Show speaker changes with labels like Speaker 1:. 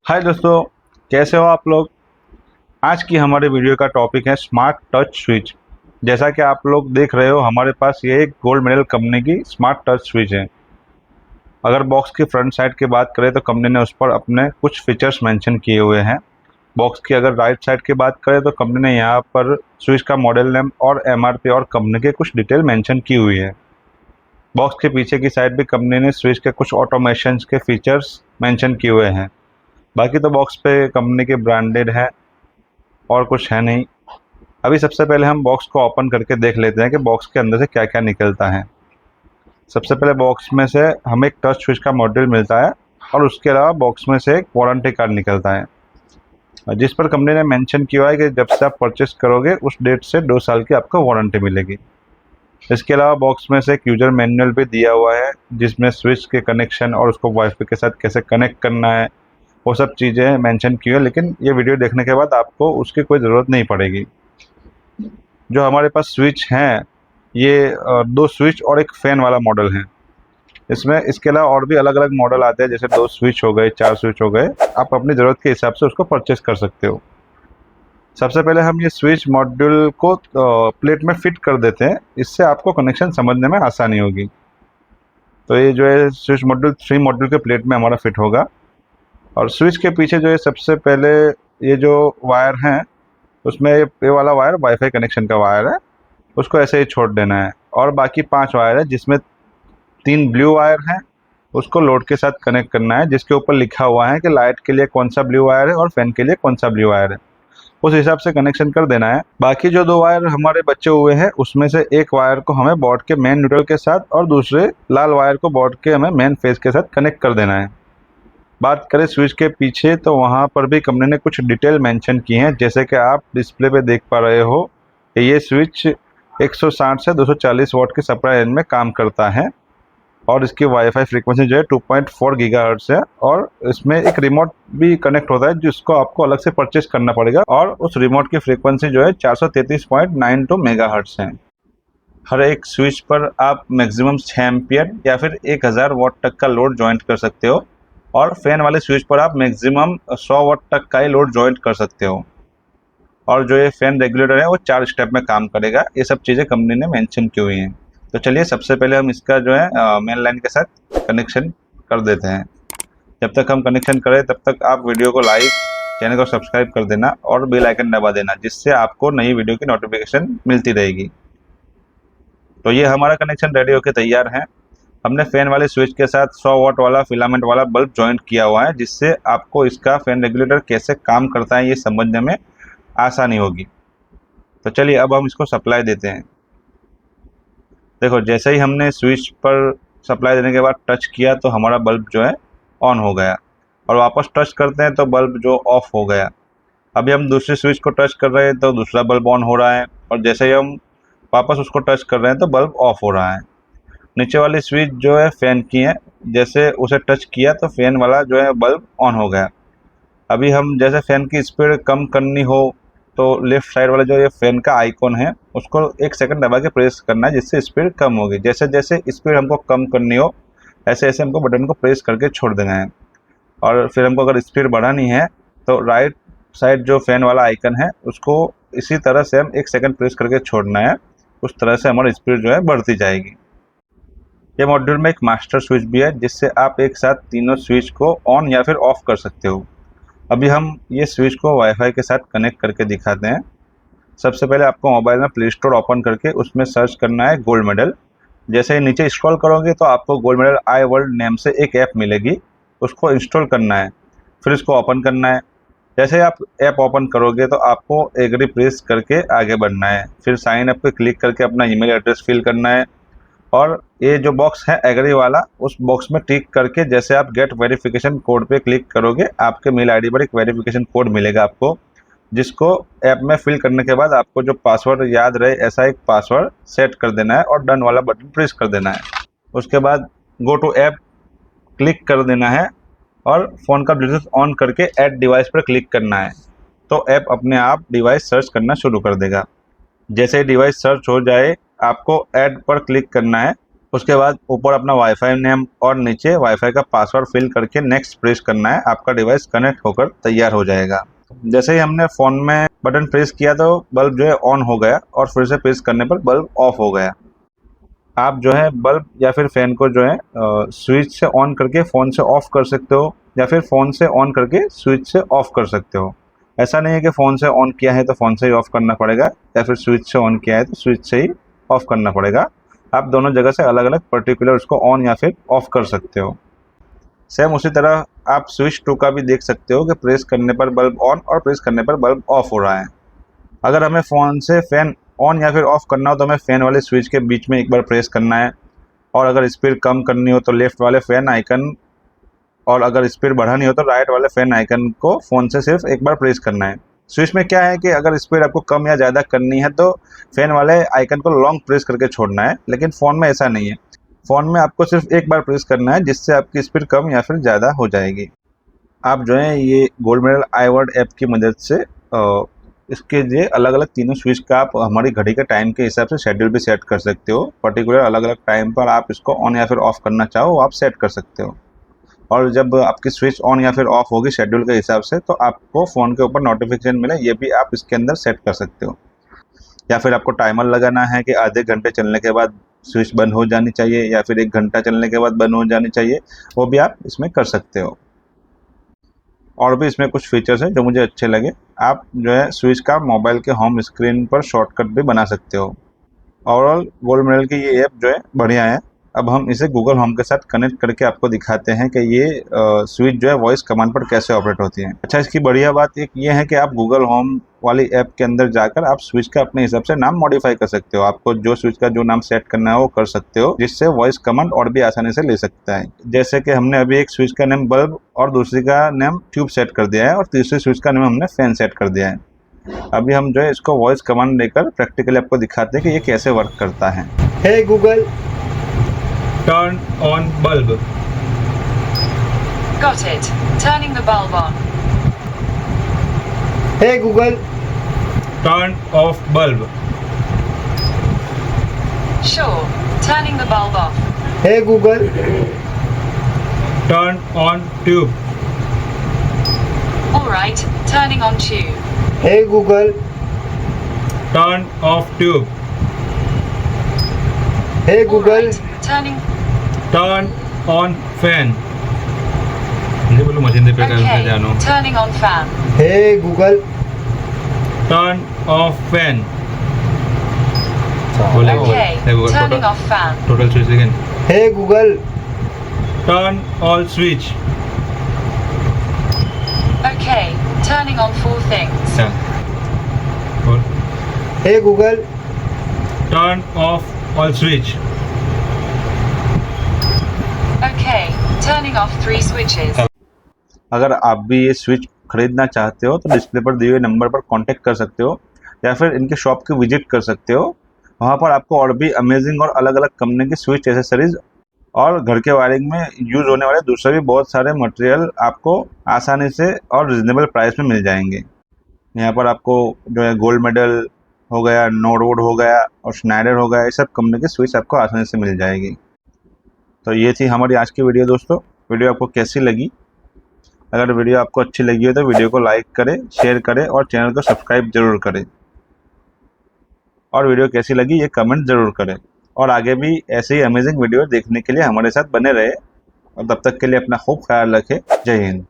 Speaker 1: हाय दोस्तों, कैसे हो आप लोग। आज की हमारे वीडियो का टॉपिक है स्मार्ट टच स्विच। जैसा कि आप लोग देख रहे हो, हमारे पास ये एक गोल्ड मेडल कंपनी की स्मार्ट टच स्विच है। अगर बॉक्स की फ्रंट साइड की बात करें तो कंपनी ने उस पर अपने कुछ फीचर्स मेंशन किए हुए हैं। बॉक्स की अगर राइट साइड की बात करें तो कंपनी ने यहाँ पर स्विच का मॉडल नेम और एमआरपी और कंपनी के कुछ डिटेल मेंशन की हुई है। बॉक्स के पीछे की साइड भी कंपनी ने स्विच के कुछ ऑटोमेशन के फीचर्स मेंशन किए हुए हैं। बाकी तो बॉक्स पे कंपनी के ब्रांडेड है और कुछ है नहीं। अभी सबसे पहले हम बॉक्स को ओपन करके देख लेते हैं कि बॉक्स के अंदर से क्या क्या निकलता है। सबसे पहले बॉक्स में से हमें एक टच स्विच का मॉड्यूल मिलता है और उसके अलावा बॉक्स में से एक वारंटी कार्ड निकलता है, जिस पर कंपनी ने मेंशन किया है कि जब से आप परचेस करोगे उस डेट से 2 साल की आपको वारंटी मिलेगी। इसके अलावा बॉक्स में से एक यूजर मैनुअल भी दिया हुआ है, जिसमें स्विच के कनेक्शन और उसको वाईफाई के साथ कैसे कनेक्ट करना है वो सब चीज़ें मेंशन की है। लेकिन ये वीडियो देखने के बाद आपको उसकी कोई ज़रूरत नहीं पड़ेगी। जो हमारे पास स्विच हैं, ये 2 स्विच और एक फ़ैन वाला मॉडल है। इसमें इसके अलावा और भी अलग-अलग मॉडल आते हैं, जैसे 2 स्विच हो गए, 4 स्विच हो गए। आप अपनी ज़रूरत के हिसाब से उसको परचेज़ कर सकते हो। सबसे पहले हम ये स्विच मॉड्यूल को प्लेट में फ़िट कर देते हैं, इससे आपको कनेक्शन समझने में आसानी होगी। तो ये जो है स्विच मॉड्यूल 3 मॉड्यूल के प्लेट में हमारा फ़िट होगा। और स्विच के पीछे जो है सबसे पहले ये जो वायर हैं, उसमें ये वाला वायर वाईफाई कनेक्शन का वायर है, उसको ऐसे ही छोड़ देना है। और बाकी 5 वायर है, जिसमें 3 ब्लू वायर हैं, उसको लोड के साथ कनेक्ट करना है, जिसके ऊपर लिखा हुआ है कि लाइट के लिए कौन सा ब्लू वायर है और फैन के लिए कौन सा ब्लू वायर है। उस हिसाब से कनेक्शन कर देना है। बाकी जो 2 वायर हमारे बचे हुए हैं, उसमें से एक वायर को हमें बोर्ड के मेन न्यूट्रल के साथ और दूसरे लाल वायर को बोर्ड के हमें मेन फेज के साथ कनेक्ट कर देना है। बात करें स्विच के पीछे, तो वहाँ पर भी कंपनी ने कुछ डिटेल मेंशन की हैं, जैसे कि आप डिस्प्ले पे देख पा रहे हो कि ये स्विच 160 से 240 वॉट की सप्लाई रेंज में काम करता है और इसकी वाईफाई फ्रीक्वेंसी जो है 2.4 गीगाहर्ट्ज़ है। और इसमें एक रिमोट भी कनेक्ट होता है, जिसको आपको अलग से परचेज करना पड़ेगा, और उस रिमोट की फ्रीक्वेंसी जो है 433.92 मेगाहर्ट्ज़ है। हर एक स्विच पर आप मैक्सिमम 6 एम्पियर या फिर 1000 वॉट तक का लोड ज्वाइंट कर सकते हो, और फैन वाले स्विच पर आप मैक्सिमम 100 वाट तक का ही लोड ज्वाइंट कर सकते हो। और जो ये फैन रेगुलेटर है वो 4 स्टेप में काम करेगा। ये सब चीज़ें कंपनी ने मेंशन की हुई हैं। तो चलिए सबसे पहले हम इसका जो है मेन लाइन के साथ कनेक्शन कर देते हैं। जब तक हम कनेक्शन करें तब तक आप वीडियो को लाइक, चैनल को सब्सक्राइब कर देना और बेल आइकन दबा देना, जिससे आपको नई वीडियो की नोटिफिकेशन मिलती रहेगी। तो ये हमारा कनेक्शन रेडी होकर तैयार है। हमने फैन वाले स्विच के साथ 100 वाट वाला फिलामेंट वाला बल्ब जॉइंट किया हुआ है, जिससे आपको इसका फैन रेगुलेटर कैसे काम करता है ये समझने में आसानी होगी। तो चलिए अब हम इसको सप्लाई देते हैं। देखो, जैसे ही हमने स्विच पर सप्लाई देने के बाद टच किया तो हमारा बल्ब जो है ऑन हो गया, और वापस टच करते हैं तो बल्ब जो ऑफ हो गया। अभी हम दूसरे स्विच को टच कर रहे हैं तो दूसरा बल्ब ऑन हो रहा है, और जैसे ही हम वापस उसको टच कर रहे हैं तो बल्ब ऑफ हो रहा है। नीचे वाली स्विच जो है फ़ैन की है, जैसे उसे टच किया तो फ़ैन वाला जो है बल्ब ऑन हो गया। अभी हम जैसे फ़ैन की स्पीड कम करनी हो तो लेफ़्ट साइड वाला जो ये फ़ैन का आइकॉन है, उसको 1 सेकंड दबा के प्रेस करना है, जिससे स्पीड कम होगी। जैसे जैसे स्पीड हमको कम करनी हो, ऐसे ऐसे हमको बटन को प्रेस करके छोड़ देना है। और फिर हमको अगर स्पीड बढ़ानी है तो राइट साइड जो फ़ैन वाला आइकन है, उसको इसी तरह से हम 1 सेकंड प्रेस करके छोड़ना है। उस तरह से हमारी स्पीड जो है बढ़ती जाएगी। ये मॉड्यूल में एक मास्टर स्विच भी है, जिससे आप एक साथ तीनों स्विच को ऑन या फिर ऑफ कर सकते हो। अभी हम ये स्विच को वाईफाई के साथ कनेक्ट करके दिखाते हैं। सबसे पहले आपको मोबाइल में प्ले स्टोर ओपन करके उसमें सर्च करना है गोल्ड मेडल। जैसे ही नीचे स्क्रॉल करोगे तो आपको गोल्ड मेडल आई वर्ल्ड नेम से एक ऐप मिलेगी, उसको इंस्टॉल करना है, फिर इसको ओपन करना है। जैसे ही आप ऐप ओपन करोगे तो आपको एग्री प्रेस करके आगे बढ़ना है, फिर साइन अप पे क्लिक करके अपना ईमेल एड्रेस फिल करना है, और ये जो बॉक्स है एग्री वाला, उस बॉक्स में टिक करके जैसे आप गेट वेरिफिकेशन कोड पे क्लिक करोगे, आपके मेल आईडी पर एक वेरिफिकेशन कोड मिलेगा आपको, जिसको ऐप में फिल करने के बाद आपको जो पासवर्ड याद रहे ऐसा एक पासवर्ड सेट कर देना है और डन वाला बटन प्रेस कर देना है। उसके बाद गो टू ऐप क्लिक कर देना है और फ़ोन का ब्लूटूथ ऑन करके ऐड डिवाइस पर क्लिक करना है, तो ऐप अपने आप डिवाइस सर्च करना शुरू कर देगा। जैसे ही डिवाइस सर्च हो जाए, आपको ऐड पर क्लिक करना है उसके बाद ऊपर अपना वाईफाई नेम और नीचे वाईफाई का पासवर्ड फिल करके नेक्स्ट प्रेस करना है। आपका डिवाइस कनेक्ट होकर तैयार हो जाएगा। जैसे ही हमने फ़ोन में बटन प्रेस किया तो बल्ब जो है ऑन हो गया और फिर से प्रेस करने पर बल्ब ऑफ हो गया। आप जो है बल्ब या फिर फ़ैन को जो है स्विच से ऑन करके फ़ोन से ऑफ़ कर सकते हो या फिर फ़ोन से ऑन करके स्विच से ऑफ़ कर सकते हो। ऐसा नहीं है कि फ़ोन से ऑन किया है तो फ़ोन से ही ऑफ़ करना पड़ेगा या फिर स्विच से ऑन किया है तो स्विच से ही ऑफ़ करना पड़ेगा। आप दोनों जगह से अलग-अलग पर्टिकुलर उसको ऑन या फिर ऑफ़ कर सकते हो। सेम उसी तरह आप स्विच 2 का भी देख सकते हो कि प्रेस करने पर बल्ब ऑन और प्रेस करने पर बल्ब ऑफ़ हो रहा है। अगर हमें फ़ोन से फ़ैन ऑन या फिर ऑफ़ करना हो तो हमें फ़ैन वाले स्विच के बीच में एक बार प्रेस करना है और अगर स्पीड कम करनी हो तो लेफ़्ट वाले फ़ैन आइकन और अगर स्पीड बढ़ानी हो तो राइट वाले फ़ैन आइकन को फ़ोन से सिर्फ एक बार प्रेस करना है। स्विच में क्या है कि अगर स्पीड आपको कम या ज़्यादा करनी है तो फ़ैन वाले आइकन को लॉन्ग प्रेस करके छोड़ना है, लेकिन फ़ोन में ऐसा नहीं है। फ़ोन में आपको सिर्फ एक बार प्रेस करना है जिससे आपकी स्पीड कम या फिर ज़्यादा हो जाएगी। आप जो है ये गोल्ड मेडल iWorld ऐप की मदद से इसके लिए अलग-अलग तीनों स्विच का आप हमारी घड़ी के टाइम के हिसाब से शेड्यूल भी सेट कर सकते हो। पर्टिकुलर अलग-अलग टाइम पर आप इसको ऑन या फिर ऑफ़ करना चाहो वो आप सेट कर सकते हो। और जब आपकी स्विच ऑन या फिर ऑफ़ होगी शेड्यूल के हिसाब से तो आपको फ़ोन के ऊपर नोटिफिकेशन मिले ये भी आप इसके अंदर सेट कर सकते हो। या फिर आपको टाइमर लगाना है कि आधे घंटे चलने के बाद स्विच बंद हो जानी चाहिए या फिर 1 घंटा चलने के बाद बंद हो जानी चाहिए, वो भी आप इसमें कर सकते हो। और भी इसमें कुछ फीचर्स हैं जो मुझे अच्छे लगे। आप जो है स्विच का मोबाइल के होम स्क्रीन पर शॉर्टकट भी बना सकते हो। ओवरऑल गोल्ड मेडल की ये ऐप जो है बढ़िया है। अब हम इसे गूगल होम के साथ कनेक्ट करके आपको दिखाते हैं कि ये स्विच जो है वॉइस कमांड पर कैसे ऑपरेट होती है। अच्छा, इसकी बढ़िया बात एक ये है कि आप गूगल होम वाली ऐप के अंदर जाकर आप स्विच का अपने हिसाब से नाम मॉडिफाई कर सकते हो। आपको जो स्विच का जो नाम सेट करना है वो कर सकते हो, जिससे वॉइस कमांड और भी आसानी से ले सकता है। जैसे कि हमने अभी एक स्विच का नेम बल्ब और दूसरी का नेम ट्यूब सेट कर दिया है और तीसरी स्विच का नेम हमने फैन सेट कर दिया है। अभी हम जो है इसको वॉइस कमांड देकर प्रैक्टिकली आपको दिखाते हैं कि ये कैसे वर्क करता है।
Speaker 2: Hey Google,
Speaker 1: turn on bulb.
Speaker 3: Got it. Turning the bulb on.
Speaker 2: hey Google,
Speaker 1: turn off bulb.
Speaker 3: Sure. Turning the bulb off.
Speaker 2: hey Google,
Speaker 1: turn on tube.
Speaker 3: All right. Turning on tube.
Speaker 2: hey Google,
Speaker 1: turn off tube.
Speaker 2: hey
Speaker 3: All
Speaker 2: Google,
Speaker 3: right. Turning.
Speaker 1: Turn on fan. ये बोलो machine पे कर
Speaker 3: Okay.
Speaker 1: जानो।
Speaker 3: Turning on fan.
Speaker 2: hey Google,
Speaker 1: turn off fan. बोलेगा
Speaker 3: Okay. Turning off fan.
Speaker 1: Total switch again.
Speaker 2: hey Google,
Speaker 1: turn all switch.
Speaker 3: Okay. Turning on 4 things.
Speaker 1: और
Speaker 2: hey Google,
Speaker 1: turn off all switch.
Speaker 3: Okay. Turning off 3 switches.
Speaker 1: अगर आप भी ये switch खरीदना चाहते हो तो डिस्प्ले पर दिए हुए नंबर पर कांटेक्ट कर सकते हो या फिर इनके शॉप की विजिट कर सकते हो। वहाँ पर आपको और भी अमेजिंग और अलग-अलग कंपनी के स्विच एसेसरीज और घर के वायरिंग में यूज़ होने वाले दूसरे भी बहुत सारे मटेरियल आपको आसानी से और रिजनेबल प्राइस में मिल जाएंगे। यहाँ पर आपको जो है गोल्ड मेडल हो गया, नॉर्डवुड हो गया और स्नाइडर हो गया, ये सब कंपनी के स्विच आपको आसानी से मिल जाएगी। तो ये थी हमारी आज की वीडियो दोस्तों। वीडियो आपको कैसी लगी? अगर वीडियो आपको अच्छी लगी हो तो वीडियो को लाइक करें, शेयर करें और चैनल को सब्सक्राइब ज़रूर करें। और वीडियो कैसी लगी ये कमेंट ज़रूर करें। और आगे भी ऐसे ही अमेजिंग वीडियो देखने के लिए हमारे साथ बने रहे। और तब तक के लिए अपना खूब ख्याल रखें। जय हिंद।